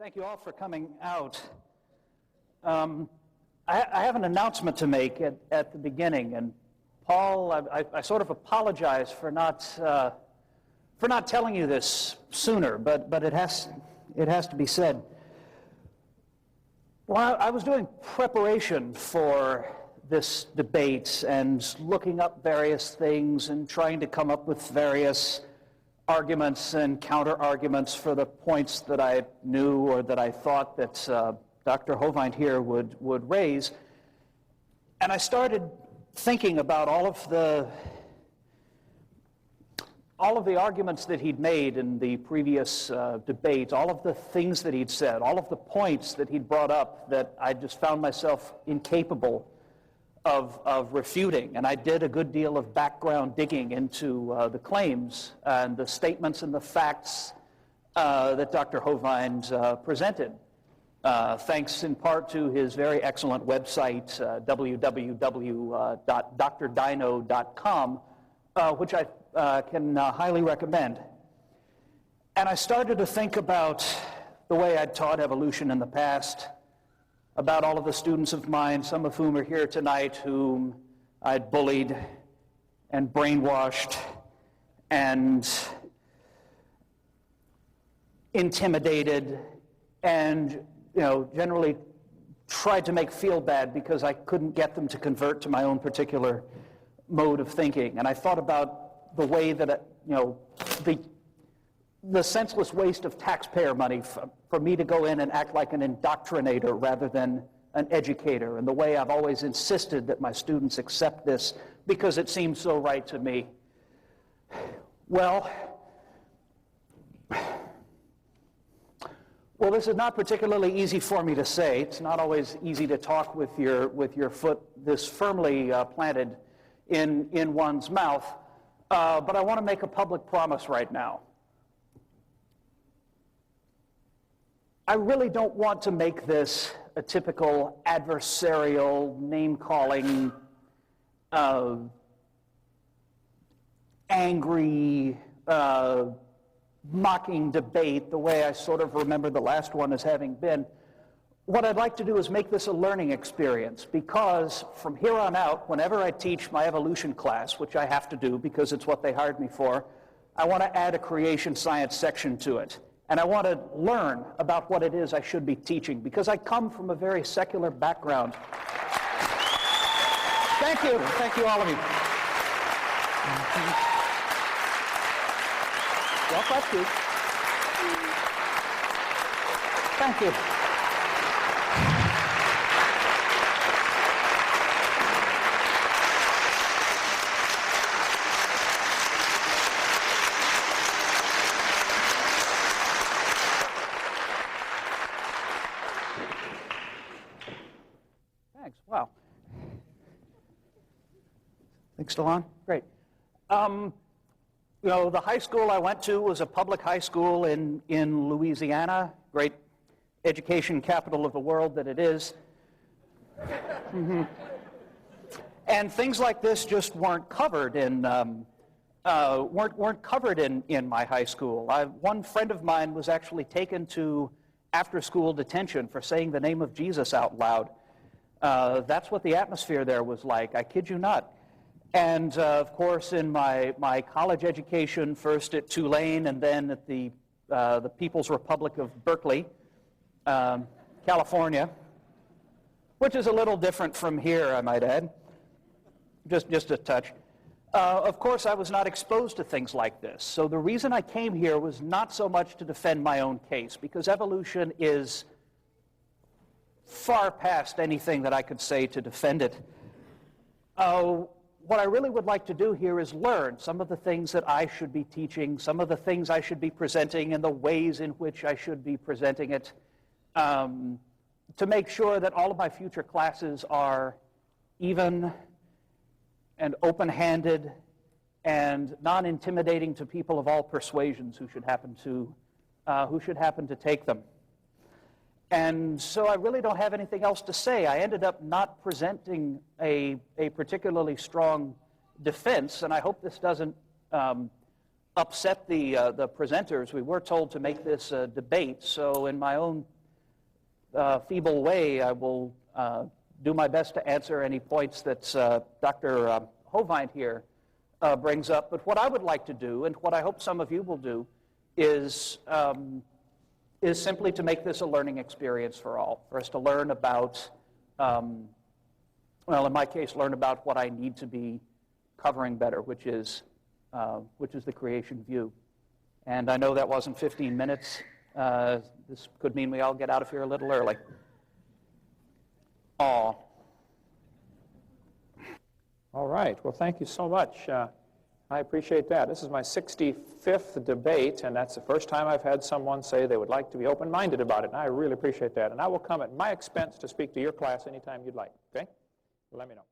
Thank you all for coming out. I have an announcement to make at the beginning, and Paul, I sort of apologize for not telling you this sooner, but it has to be said. Well, I was doing preparation for this debate and looking up various things and trying to come up with various arguments and counter-arguments for the points that I knew or that I thought that Dr. Hovind here would raise. And I started thinking about all of the arguments that he'd made in the previous debate, all of the things that he'd said, all of the points that he'd brought up that I just found myself incapable of refuting. And I did a good deal of background digging into the claims and the statements and the facts that Dr. Hovind presented, thanks in part to his very excellent website, www.drdino.com, which I can highly recommend. And I started to think about the way I'd taught evolution in the past, about all of the students of mine, some of whom are here tonight, whom I'd bullied and brainwashed and intimidated and, generally tried to make feel bad because I couldn't get them to convert to my own particular mode of thinking. And I thought about the way that, the senseless waste of taxpayer money for me to go in and act like an indoctrinator rather than an educator, and the way I've always insisted that my students accept this because it seems so right to me. Well, this is not particularly easy for me to say. It's not always easy to talk with your foot this firmly planted in one's mouth, but I want to make a public promise right now. I really don't want to make this a typical adversarial, name-calling, angry, mocking debate, the way I sort of remember the last one as having been. What I'd like to do is make this a learning experience, because from here on out, whenever I teach my evolution class, which I have to do because it's what they hired me for, I want to add a creation science section to it. And I want to learn about what it is I should be teaching, because I come from a very secular background. Thank you. Thank you, all of you. Well, thank you. Thank you. Wow. Think still on? Great. The high school I went to was a public high school in Louisiana, great education capital of the world that it is. Mm-hmm. And things like this just weren't covered in weren't covered in my high school. One friend of mine was actually taken to after-school detention for saying the name of Jesus out loud. That's what the atmosphere there was like, I kid you not. And of course, in my college education, first at Tulane and then at the People's Republic of Berkeley, California, which is a little different from here, I might add, just a touch. Of course, I was not exposed to things like this. So the reason I came here was not so much to defend my own case, because evolution is far past anything that I could say to defend it. What I really would like to do here is learn some of the things that I should be teaching, some of the things I should be presenting, and the ways in which I should be presenting it, to make sure that all of my future classes are even and open-handed and non-intimidating to people of all persuasions who should happen to take them. And so I really don't have anything else to say. I ended up not presenting a particularly strong defense, and I hope this doesn't upset the presenters. We were told to make this a debate, so in my own feeble way, I will do my best to answer any points that Dr. Hovind here brings up. But what I would like to do, and what I hope some of you will do, is simply to make this a learning experience for all, for us to learn about, well, in my case, learn about what I need to be covering better, which is the creation view. And I know that wasn't 15 minutes. This could mean we all get out of here a little early. Aw. All right. Well, thank you so much. I appreciate that. This is my 65th debate, and that's the first time I've had someone say they would like to be open-minded about it, and I really appreciate that. And I will come at my expense to speak to your class anytime you'd like, okay? Let me know.